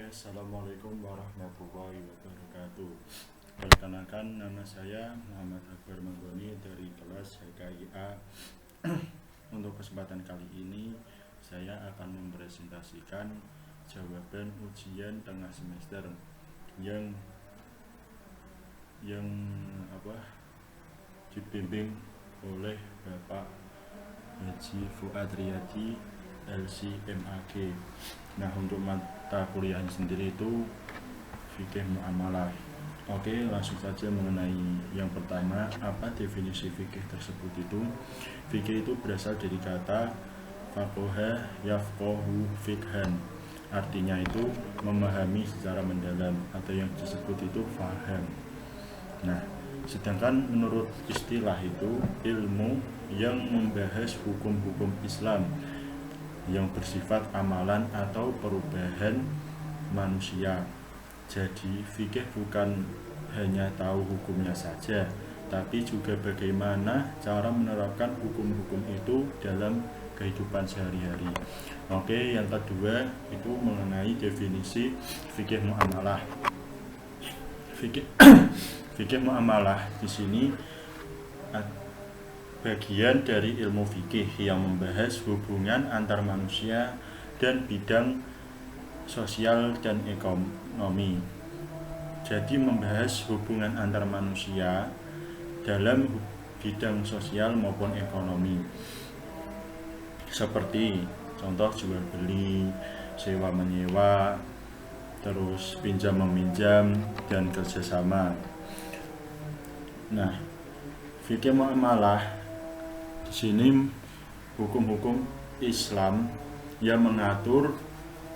Assalamualaikum warahmatullahi wabarakatuh. Perkenalkan, nama saya Muhammad Akbar Manggoni dari kelas HKIA. Untuk kesempatan kali ini, saya akan mempresentasikan jawaban ujian tengah semester yang dibimbing oleh Bapak Haji Fuad Riyadi LC-MAG. Nah, untuk mata kuliahnya sendiri itu fikih muamalah. Oke, langsung saja mengenai yang pertama, apa definisi fikih tersebut itu? Fikih itu berasal dari kata faqaha yafqahu fiqhan. Artinya itu memahami secara mendalam atau yang disebut itu faham. Nah, sedangkan menurut istilah itu ilmu yang membahas hukum-hukum Islam yang bersifat amalan atau perubahan manusia. Jadi fikih bukan hanya tahu hukumnya saja, tapi juga bagaimana cara menerapkan hukum-hukum itu dalam kehidupan sehari-hari. Oke, yang kedua itu mengenai definisi fikih muamalah. Fikih muamalah di sini bagian dari ilmu fikih yang membahas hubungan antar manusia dan bidang sosial dan ekonomi. Jadi membahas hubungan antar manusia dalam bidang sosial maupun ekonomi. Seperti contoh jual beli, sewa menyewa, terus pinjam meminjam dan kerjasama. Nah, fikih muamalah di sini hukum-hukum Islam yang mengatur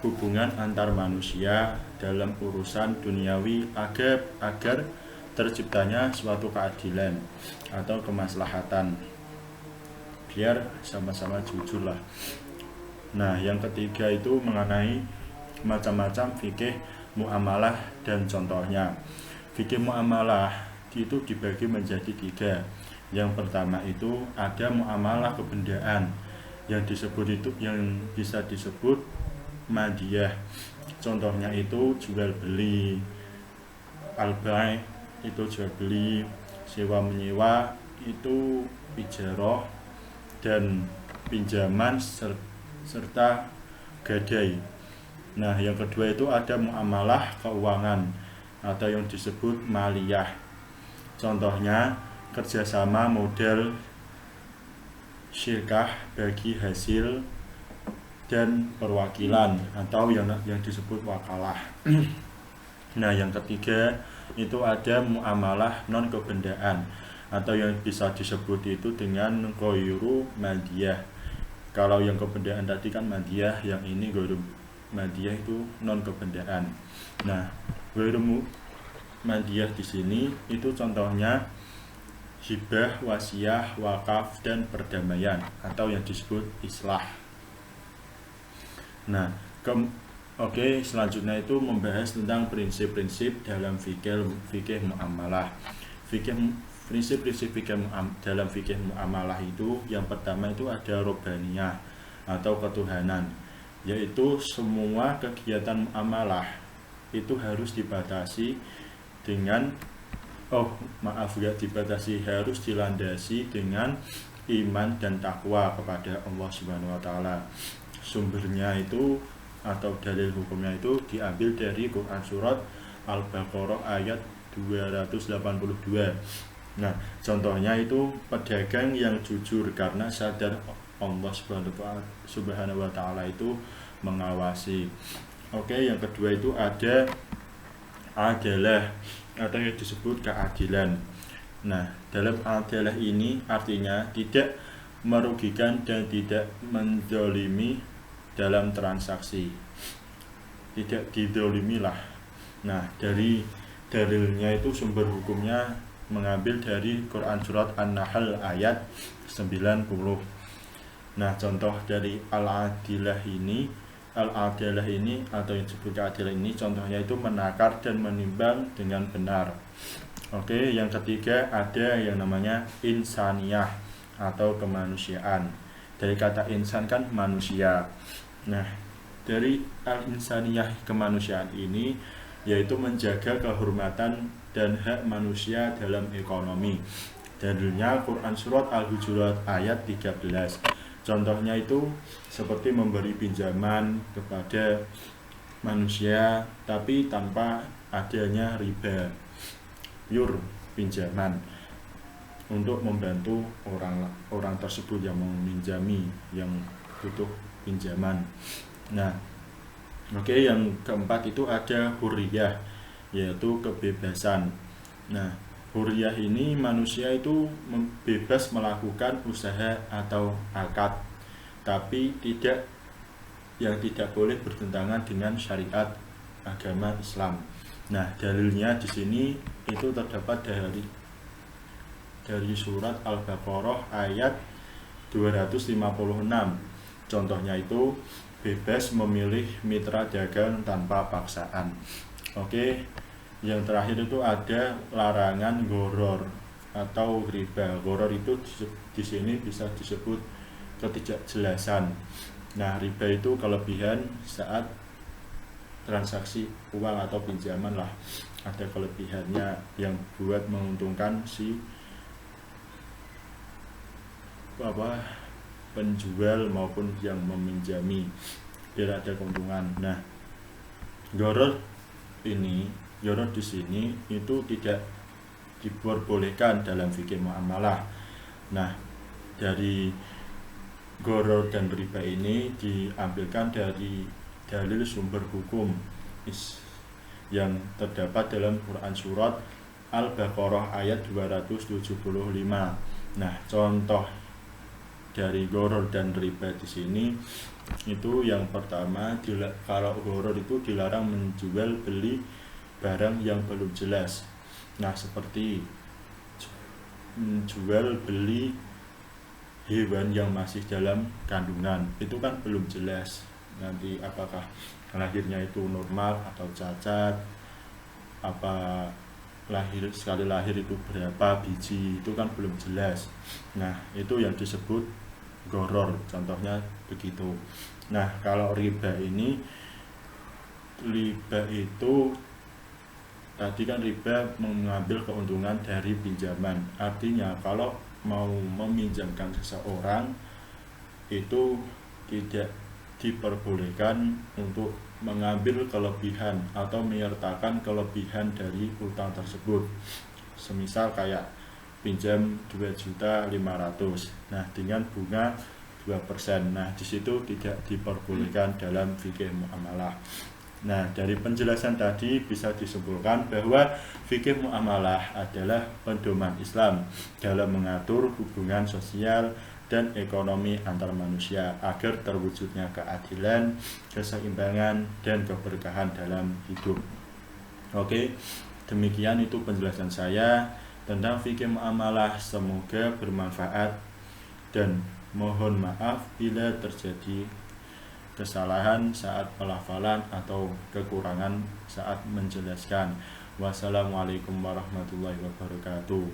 hubungan antar manusia dalam urusan duniawi agar terciptanya suatu keadilan atau kemaslahatan, biar sama-sama jujur lah. Nah, yang ketiga itu mengenai macam-macam fikih muamalah dan contohnya. Fikih muamalah itu dibagi menjadi 3. Yang pertama itu ada muamalah kebendaan yang bisa disebut madiyah. Contohnya itu jual beli, al-bai' itu jual beli, sewa menyewa itu ijarah, dan pinjaman serta gadai. Nah, yang kedua itu ada muamalah keuangan atau yang disebut maliyah. Contohnya kerjasama model syirkah bagi hasil dan perwakilan atau yang disebut wakalah. Nah, yang ketiga itu ada muamalah non kebendaan atau yang bisa disebut itu dengan ghairu madiyah. Kalau yang kebendaan tadi kan madiyah, yang ini ghairu madiyah itu non kebendaan. Nah, ghairu madiyah di sini itu contohnya hibah, wasiah, wakaf, dan perdamaian atau yang disebut islah. Nah, selanjutnya itu membahas tentang prinsip-prinsip dalam fikih muamalah. Prinsip-prinsip dalam fikih muamalah itu yang pertama itu ada robbaniyah atau ketuhanan, yaitu semua kegiatan muamalah itu harus dibatasi dengan harus dilandasi dengan iman dan takwa kepada Allah Subhanahu wa taala. Sumbernya itu atau dalil hukumnya itu diambil dari Quran surat Al-Baqarah ayat 282. Nah, contohnya itu pedagang yang jujur karena sadar Allah Subhanahu wa taala itu mengawasi. Oke, yang kedua itu ada adalah atau yang disebut keadilan. Nah, dalam adalah ini artinya tidak merugikan dan tidak menzalimi dalam transaksi. Tidak dizalimi lah. Nah, dari dalilnya itu sumber hukumnya mengambil dari Quran surat An-Nahl ayat 90. Nah, contoh dari al-adilah ini atau yang disebut keadilan ini contohnya itu menakar dan menimbang dengan benar. Oke, yang ketiga ada yang namanya insaniyah atau kemanusiaan. Dari kata insan kan manusia. Nah, dari al-insaniyah kemanusiaan ini, yaitu menjaga kehormatan dan hak manusia dalam ekonomi. Dalilnya Quran Surat Al-Hujurat ayat 13. Contohnya itu seperti memberi pinjaman kepada manusia tapi tanpa adanya riba, pure pinjaman untuk membantu orang tersebut yang meminjami, yang butuh pinjaman. Nah, yang keempat itu ada hurriyah, yaitu kebebasan. Nah, hurriyah ini manusia itu bebas melakukan usaha atau akad, tapi yang tidak boleh bertentangan dengan syariat agama Islam. Nah, dalilnya di sini itu terdapat dari surat Al-Baqarah ayat 256. Contohnya itu bebas memilih mitra dagang tanpa paksaan. Yang terakhir itu ada larangan goror atau riba. Goror itu di sini bisa disebut ketidakjelasan. Nah, riba itu kelebihan saat transaksi uang atau pinjaman lah. Ada kelebihannya yang buat menguntungkan si penjual maupun yang meminjami, biar ada keuntungan. Nah, goror di sini itu tidak diperbolehkan dalam fikih muamalah. Nah, dari goror dan riba ini diambilkan dari dalil sumber hukum yang terdapat dalam Quran Surat Al-Baqarah ayat 275. Nah, contoh dari goror dan riba di sini itu yang pertama, kalau goror itu dilarang menjual beli barang yang belum jelas. Nah, seperti menjual beli hewan yang masih dalam kandungan, itu kan belum jelas nanti apakah lahirnya itu normal atau cacat, sekali lahir itu berapa biji, itu kan belum jelas. Nah, itu yang disebut goror, contohnya begitu. Nah, kalau riba itu tadi kan riba mengambil keuntungan dari pinjaman. Artinya kalau mau meminjamkan seseorang itu tidak diperbolehkan untuk mengambil kelebihan atau menyertakan kelebihan dari utang tersebut. Semisal kayak pinjam 2.500.000, nah dengan bunga 2%. Nah, di situ tidak diperbolehkan dalam fikih muamalah. Nah, dari penjelasan tadi bisa disimpulkan bahwa fikih muamalah adalah pedoman Islam dalam mengatur hubungan sosial dan ekonomi antar manusia agar terwujudnya keadilan, keseimbangan, dan keberkahan dalam hidup. Demikian itu penjelasan saya tentang fikih muamalah. Semoga bermanfaat dan mohon maaf bila terjadi kesalahan saat pelafalan atau kekurangan saat menjelaskan. Wassalamualaikum warahmatullahi wabarakatuh.